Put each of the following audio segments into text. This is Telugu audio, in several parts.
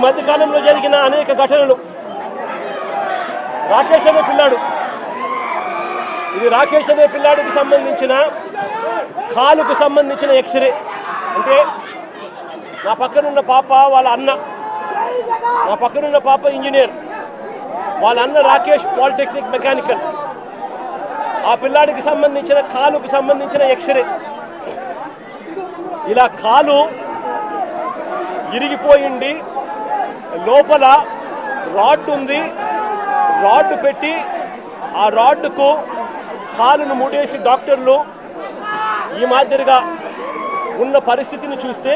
మధ్యకాలంలో జరిగిన అనేక ఘటనలు. రాకేష్ అనే పిల్లాడు, ఇది రాకేష్ అనే పిల్లాడికి సంబంధించిన కాలుకు సంబంధించిన ఎక్స్రే. అంటే నా పక్కనున్న పాప వాళ్ళ అన్న, నా పక్కనున్న పాప ఇంజనీర్, వాళ్ళ అన్న రాకేష్ పాలిటెక్నిక్ మెకానికల్. ఆ పిల్లాడికి సంబంధించిన కాలుకు సంబంధించిన ఎక్స్రే. ఇలా కాలు ఇరిగిపోయింది, లోపల రాడ్ ఉంది, రాడ్ పెట్టి ఆ రాడ్కు కాలును ముడేసి డాక్టర్లు ఈ మాదిరిగా ఉన్న పరిస్థితిని చూస్తే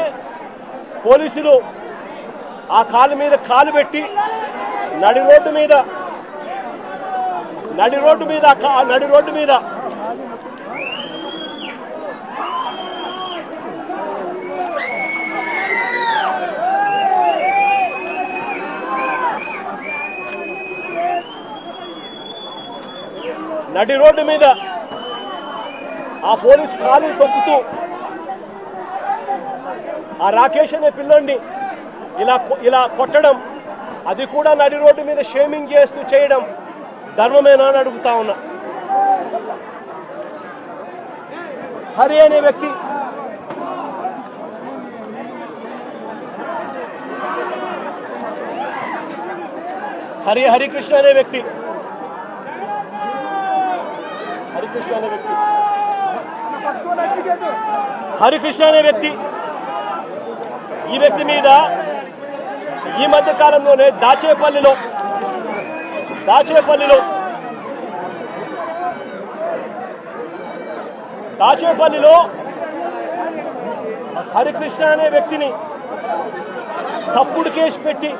పోలీసులు ఆ కాలు మీద కాలు పెట్టి నడి రోడ్డు మీద నడి రోడ్డు మీద ఆ పోలీస్ కాలు తొక్కుతూ ఆ రాకేష్ అనే పిల్లోడిని ఇలా కొట్టడం, అది కూడా నడి రోడ్డు మీద షేమింగ్ చేస్తూ చేయడం ధర్మమేనా అని అడుగుతా ఉన్నా. హరి అనే వ్యక్తి, హరికృష్ణ అనే వ్యక్తి ఈ వ్యక్తి మీద ఈ మధ్య కాలంలోనే దాచేపల్లిలో హరికృష్ణ అనే వ్యక్తిని తప్పుడు కేసు పెట్టి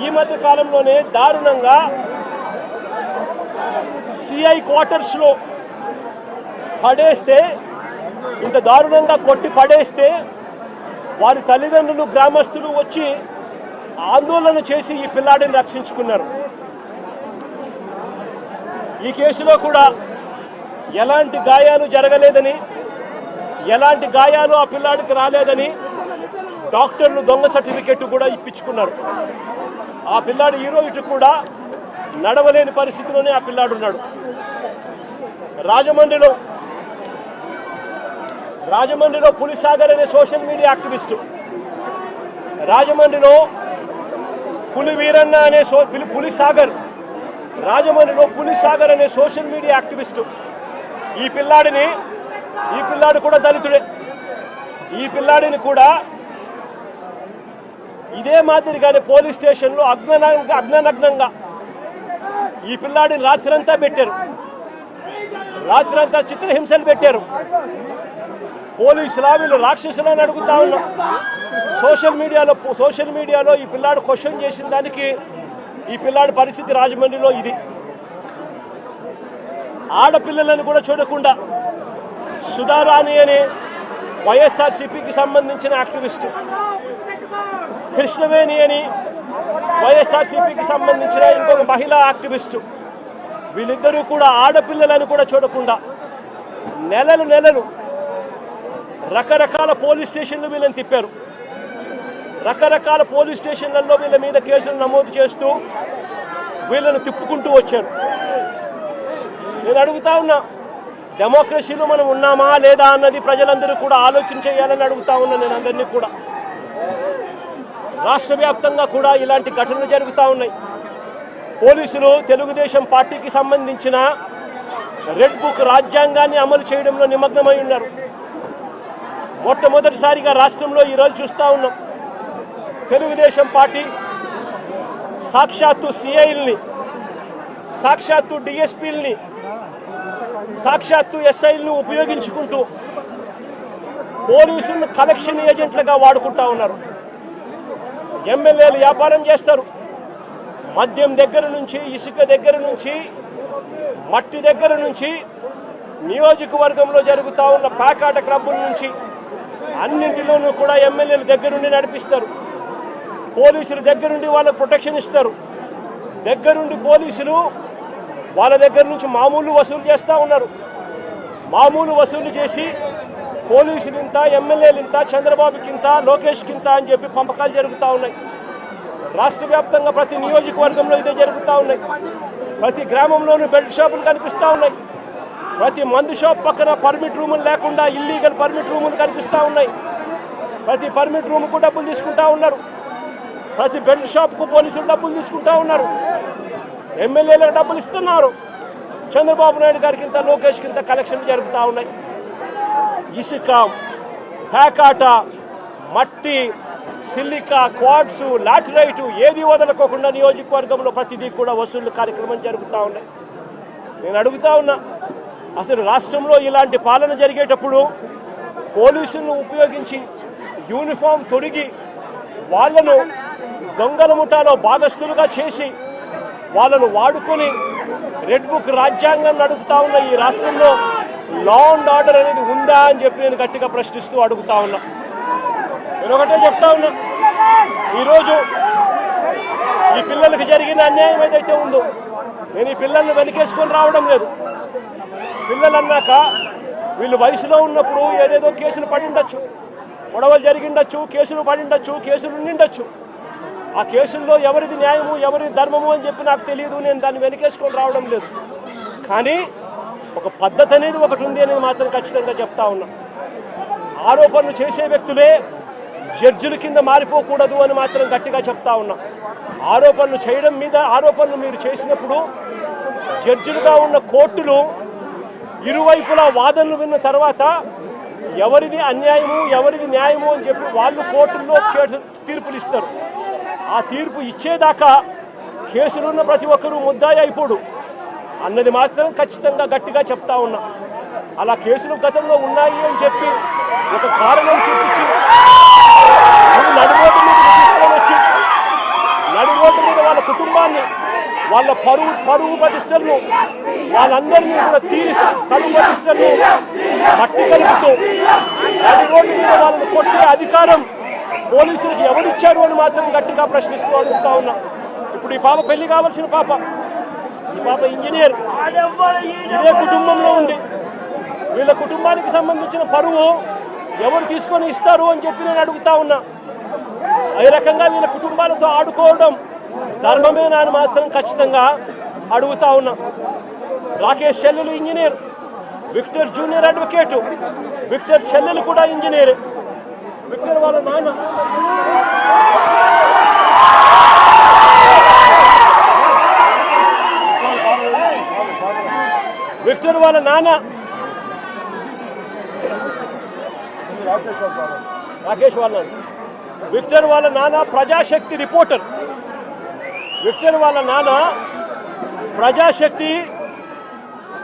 ఈ మధ్య కాలంలోనే దారుణంగా సిఐ క్వార్టర్స్ లో పడేస్తే, ఇంత దారుణంగా కొట్టి పడేస్తే వారి తల్లిదండ్రులు గ్రామస్తులు వచ్చి ఆందోళన చేసి ఈ పిల్లాడిని రక్షించుకున్నారు. ఈ కేసులో కూడా ఎలాంటి గాయాలు జరగలేదని, ఎలాంటి గాయాలు ఆ పిల్లాడికి రాలేదని డాక్టర్లు దొంగ సర్టిఫికెట్ కూడా ఇప్పించుకున్నారు. ఆ పిల్లాడు ఈ రోజు కూడా నడవలేని పరిస్థితిలోనే ఆ పిల్లాడు ఉన్నాడు. రాజమండ్రిలో పులిసాగర్ అనే సోషల్ మీడియా యాక్టివిస్టు, రాజమండ్రిలో పులివీరన్న అనే పులిసాగర్ అనే సోషల్ మీడియా యాక్టివిస్టు. ఈ పిల్లాడు కూడా దళితుడే. ఈ పిల్లాడిని కూడా ఇదే మాదిరిగానే పోలీస్ స్టేషన్లో అగ్ననగ్నంగా ఈ పిల్లాడిని రాత్రంతా పెట్టారు, రాత్రంతా చిత్రహింసలు పెట్టారు. పోలీసులా వీళ్ళు రాక్షసులని అడుగుతా ఉన్నాం. సోషల్ మీడియాలో ఈ పిల్లాడు క్వశ్చన్ చేసిన దానికి ఈ పిల్లాడి పరిస్థితి రాజమండ్రిలో ఇది. ఆడపిల్లలను కూడా చూడకుండా సుధారాణి అనే వైఎస్ఆర్సీపీకి సంబంధించిన యాక్టివిస్టు, కృష్ణవేణి అని వైఎస్ఆర్సీపీకి సంబంధించిన ఇంకొక మహిళా యాక్టివిస్టు, వీళ్ళిద్దరూ కూడా ఆడపిల్లలను కూడా చూడకుండా నెలలు రకరకాల పోలీస్ స్టేషన్లు వీళ్ళని తిప్పారు. రకరకాల పోలీస్ స్టేషన్లలో వీళ్ళ మీద కేసులు నమోదు చేస్తూ వీళ్ళను తిప్పుకుంటూ వచ్చారు. నేను అడుగుతా ఉన్నా, డెమోక్రసీలో మనం ఉన్నామా లేదా అన్నది ప్రజలందరూ కూడా ఆలోచన చేయాలని అడుగుతా ఉన్నా నేను అందరినీ కూడా. రాష్ట్ర వ్యాప్తంగా కూడా ఇలాంటి ఘటనలు జరుగుతూ ఉన్నాయి. పోలీసులు తెలుగుదేశం పార్టీకి సంబంధించిన రెడ్ బుక్ రాజ్యాంగాన్ని అమలు చేయడంలో నిమగ్నమై ఉన్నారు. మొట్టమొదటిసారిగా రాష్ట్రంలో ఈరోజు చూస్తూ ఉన్నాం, తెలుగుదేశం పార్టీ సాక్షాత్తు సిఐల్ని, సాక్షాత్తు డిఎస్పీల్ని, సాక్షాత్తు ఎస్ఐల్ని ఉపయోగించుకుంటూ పోలీసులను కలెక్షన్ ఏజెంట్లుగా వాడుకుంటా ఉన్నారు. ఎమ్మెల్యేలు వ్యాపారం చేస్తారు. మద్యం దగ్గర నుంచి, ఇసుక దగ్గర నుంచి, మట్టి దగ్గర నుంచి, నియోజకవర్గంలో జరుగుతూ ఉన్న ప్యాకాట క్లబ్బుల నుంచి అన్నింటిలోనూ కూడా ఎమ్మెల్యేలు దగ్గరుండి నడిపిస్తారు. పోలీసులు దగ్గరుండి వాళ్ళకు ప్రొటెక్షన్ ఇస్తారు. దగ్గరుండి పోలీసులు వాళ్ళ దగ్గర నుంచి మామూలు వసూలు చేస్తూ ఉన్నారు. మామూలు వసూలు చేసి పోలీసులు ఇంత, ఎమ్మెల్యేలు ఇంత, చంద్రబాబుకి ఇంత, లోకేష్కి ఇంత అని చెప్పి పంపకాలు జరుగుతూ ఉన్నాయి. రాష్ట్ర వ్యాప్తంగా ప్రతి నియోజకవర్గంలో ఇదే జరుగుతూ ఉన్నాయి. ప్రతి గ్రామంలోనూ బెల్ట్ షాపులు కనిపిస్తూ ఉన్నాయి. ప్రతి మందు షాప్ పక్కన పర్మిట్ రూములు లేకుండా ఇల్లీగల్ పర్మిట్ రూములు కనిపిస్తూ ఉన్నాయి. ప్రతి పర్మిట్ రూమ్కు డబ్బులు తీసుకుంటా ఉన్నారు. ప్రతి బెల్ట్ షాప్కు పోలీసులు డబ్బులు తీసుకుంటా ఉన్నారు. ఎమ్మెల్యేలకు డబ్బులు ఇస్తున్నారు. చంద్రబాబు నాయుడు గారికి ఇంత, లోకేష్కి ఇంత కలెక్షన్లు జరుగుతూ ఉన్నాయి. ఇసుక, ప్యాకాట, మట్టి, సిలికా, క్వాడ్స్, లాటరైటు ఏది వదలకోకుండా నియోజకవర్గంలో ప్రతిదీ కూడా వసూళ్లు కార్యక్రమం జరుగుతూ ఉన్నాయి. నేను అడుగుతా ఉన్నా, అసలు రాష్ట్రంలో ఇలాంటి పాలన జరిగేటప్పుడు పోలీసులను ఉపయోగించి యూనిఫామ్ తొడిగి వాళ్ళను దొంగల ముఠాలో భాగస్థులుగా చేసి వాళ్ళను వాడుకొని రెడ్ బుక్ రాజ్యాంగం నడుపుతా ఉన్న ఈ రాష్ట్రంలో లా అండ్ ఆర్డర్ అనేది ఉందా అని చెప్పి నేను గట్టిగా ప్రశ్నిస్తూ అడుగుతా ఉన్నా. నేను ఒకటే చెప్తా ఉన్నా, ఈరోజు ఈ పిల్లలకు జరిగిన అన్యాయం ఏదైతే ఉందో నేను ఈ పిల్లల్ని వెనకేసుకొని రావడం లేదు. పిల్లలు అన్నాక వీళ్ళు వయసులో ఉన్నప్పుడు ఏదేదో కేసులు పడిండొచ్చు, గొడవలు జరిగిండొచ్చు, కేసులు పడిండొచ్చు, కేసులు ఉండిండొచ్చు. ఆ కేసుల్లో ఎవరిది న్యాయము ఎవరిది ధర్మము అని చెప్పి నాకు తెలియదు. నేను దాన్ని వెనకేసుకొని రావడం లేదు. కానీ ఒక పద్ధతి అనేది ఒకటి ఉంది అనేది మాత్రం ఖచ్చితంగా చెప్తా ఉన్నా. ఆరోపణలు చేసే వ్యక్తులే జడ్జిల కింద మారిపోకూడదు అని మాత్రం గట్టిగా చెప్తా ఉన్నా. ఆరోపణలు చేయడం మీద ఆరోపణలు మీరు చేసినప్పుడు జడ్జిలుగా ఉన్న కోర్టులు ఇరువైపులా వాదనలు విన్న తర్వాత ఎవరిది అన్యాయము ఎవరిది న్యాయము అని చెప్పి వాళ్ళు కోర్టుల్లో తీర్పులు ఇస్తారు. ఆ తీర్పు ఇచ్చేదాకా కేసులున్న ప్రతి ఒక్కరూ ముద్దాయి అయిపోడు అన్నది మాత్రం ఖచ్చితంగా గట్టిగా చెప్తా ఉన్నా. అలా కేసులు గతంలో ఉన్నాయి అని చెప్పి ఒక కారణం చూపించి నడి రోడ్డు మీద తీసుకొని వచ్చి నడి రోడ్డు మీద వాళ్ళ కుటుంబాన్ని, వాళ్ళ పరువు ప్రతిష్టలను, వాళ్ళందరినీ కూడా పరువు ప్రతిష్టలను మట్టి కలుపుతూ నడి రోడ్డు మీద వాళ్ళని కొట్టే అధికారం పోలీసులకు ఎవరిచ్చారు అని మాత్రం గట్టిగా ప్రశ్నిస్తూ అడుగుతా ఉన్నా. ఇప్పుడు ఈ పాప పెళ్లి కావాల్సిన పాప, ఈ పాప ఇంజనీర్, ఇదే కుటుంబంలో ఉంది. వీళ్ళ కుటుంబానికి సంబంధించిన పరువు ఎవరు తీసుకొని ఇస్తారు అని చెప్పి నేను అడుగుతా ఉన్నా. ఈ రకంగా వీళ్ళ కుటుంబాలతో ఆడుకోవడం ధర్మమేనా అని మాత్రం ఖచ్చితంగా అడుగుతా ఉన్నా. రాకేష్ చెల్లెలు engineer, Victor junior advocate, Victor చెల్లెలు కూడా ఇంజనీర్. విక్టర్ వాళ్ళ నాన్న రాకేష్ వాళ్ళ విక్టర్ వాళ్ళ నాన్న ప్రజాశక్తి రిపోర్టర్. విక్టర్ వాళ్ళ నాన్న ప్రజాశక్తి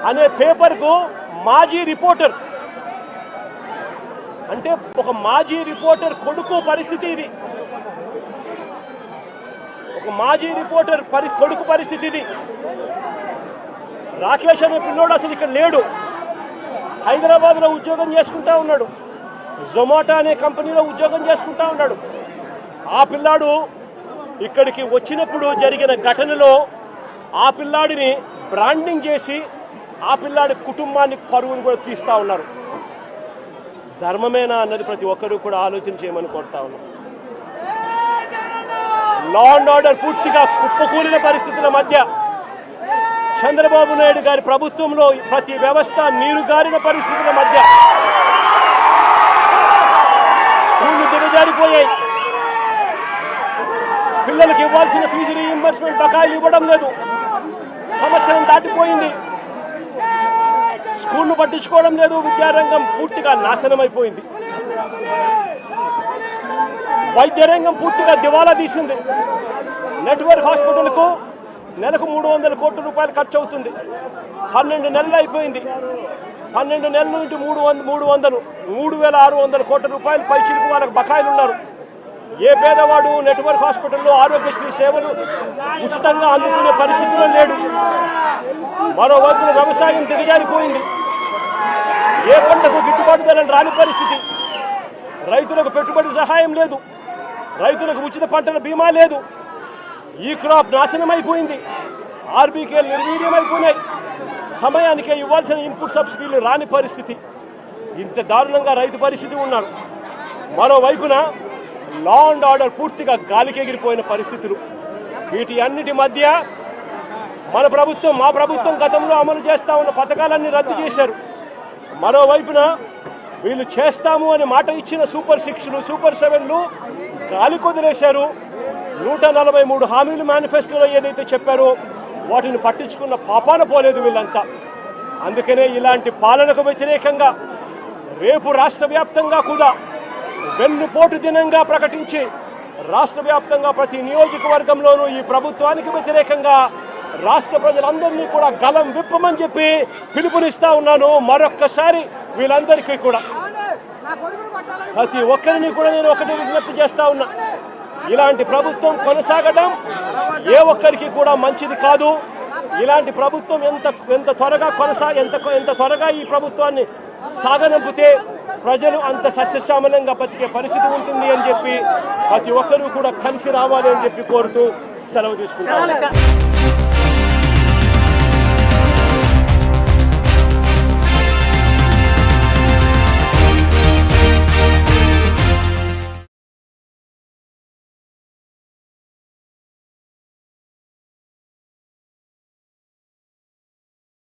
అనే పేపర్కు మాజీ రిపోర్టర్. అంటే ఒక మాజీ రిపోర్టర్ కొడుకు పరిస్థితి ఇది. ఒక మాజీ రిపోర్టర్ కొడుకు పరిస్థితి ఇది. రాకేష్ అనే పిల్లోడు అసలు ఇక్కడ లేడు. హైదరాబాద్లో ఉద్యోగం చేసుకుంటా ఉన్నాడు. జొమాటో అనే కంపెనీలో ఉద్యోగం చేసుకుంటా ఉన్నాడు. ఆ పిల్లాడు ఇక్కడికి వచ్చినప్పుడు జరిగిన ఘటనలో ఆ పిల్లాడిని బ్రాండింగ్ చేసి ఆ పిల్లాడి కుటుంబాన్ని పరువును కూడా తీస్తూ ఉన్నారు. ధర్మమేనా అన్నది ప్రతి ఒక్కరూ కూడా ఆలోచన చేయమని కోరుతా ఉన్నారు. లా అండ్ ఆర్డర్ పూర్తిగా కుప్పకూలిన పరిస్థితుల మధ్య చంద్రబాబు నాయుడు గారి ప్రభుత్వంలో ప్రతి వ్యవస్థ నీరుగారిన పరిస్థితుల మధ్య స్కూళ్లు దిగజారిపోయాయి. పిల్లలకు ఇవ్వాల్సిన ఫీజు రీయింబర్స్మెంట్ బకాయిలు ఇవ్వడం లేదు. సంవత్సరం దాటిపోయింది, స్కూళ్లు పట్టించుకోవడం లేదు. విద్యారంగం పూర్తిగా నాశనం అయిపోయింది. వైద్య రంగం పూర్తిగా దివాలా తీసింది. నెట్వర్క్ హాస్పిటల్కు నెలకు 300 కోట్ల రూపాయలు ఖర్చు అవుతుంది. 12 నెలలు అయిపోయింది. 12 నెలలు ఇంటూ 300 3,600 కోట్ల రూపాయలు పైచిలకు వాళ్ళకి బకాయిలు ఉన్నారు. ఏ పేదవాడు నెట్వర్క్ హాస్పిటల్లో ఆరోగ్యశ్రీ సేవలు ఉచితంగా అందుకునే పరిస్థితిలో లేడు. మరోవైపు వ్యవసాయం దిగజారిపోయింది. ఏ పంటకు గిట్టుబాటు ధరలు రాని పరిస్థితి. రైతులకు పెట్టుబడి సహాయం లేదు. రైతులకు ఉచిత పంటల బీమా లేదు. ఈ క్రాప్ నాశనం అయిపోయింది. ఆర్బీకేలు నిర్వీర్యం అయిపోయినాయి. సమయానికే ఇవ్వాల్సిన ఇన్పుట్ సబ్సిడీలు రాని పరిస్థితి. ఇంత దారుణంగా రైతు పరిస్థితి ఉన్నారు. మరోవైపున లా అండ్ ఆర్డర్ పూర్తిగా గాలికి ఎగిరిపోయిన పరిస్థితులు. వీటి అన్నిటి మధ్య మా ప్రభుత్వం గతంలో అమలు చేస్తా ఉన్న పథకాలన్నీ రద్దు చేశారు. మరోవైపున వీళ్ళు చేస్తాము అని మాట ఇచ్చిన సూపర్ 6లు సూపర్ 7లు గాలి కొదిలేశారు. 143 హామీలు మేనిఫెస్టోలో ఏదైతే చెప్పారో వాటిని పట్టించుకున్న పాపాన పోలేదు వీళ్ళంతా. అందుకనే ఇలాంటి పాలనకు వ్యతిరేకంగా రేపు రాష్ట్ర వ్యాప్తంగా కూడా వెన్నుపోటు దినంగా ప్రకటించి రాష్ట్ర వ్యాప్తంగా ప్రతి నియోజకవర్గంలోనూ ఈ ప్రభుత్వానికి వ్యతిరేకంగా రాష్ట్ర ప్రజలందరినీ కూడా గలం విప్పమని చెప్పి పిలుపునిస్తా ఉన్నాను. మరొక్కసారి వీళ్ళందరికీ కూడా ప్రతి ఒక్కరిని కూడా నేను ఒకటి విజ్ఞప్తి చేస్తా ఉన్నా, ఇలాంటి ప్రభుత్వం కొనసాగడం ఏ ఒక్కరికి కూడా మంచిది కాదు. ఇలాంటి ప్రభుత్వం ఎంత త్వరగా ఈ ప్రభుత్వాన్ని సాగనంపితే ప్రజలు అంత సస్యశ్యామలంగా బతికే పరిస్థితి ఉంటుంది అని చెప్పి ప్రతి ఒక్కరూ కూడా కలిసి రావాలి అని చెప్పి కోరుతూ సెలవు తీసుకుంటారు.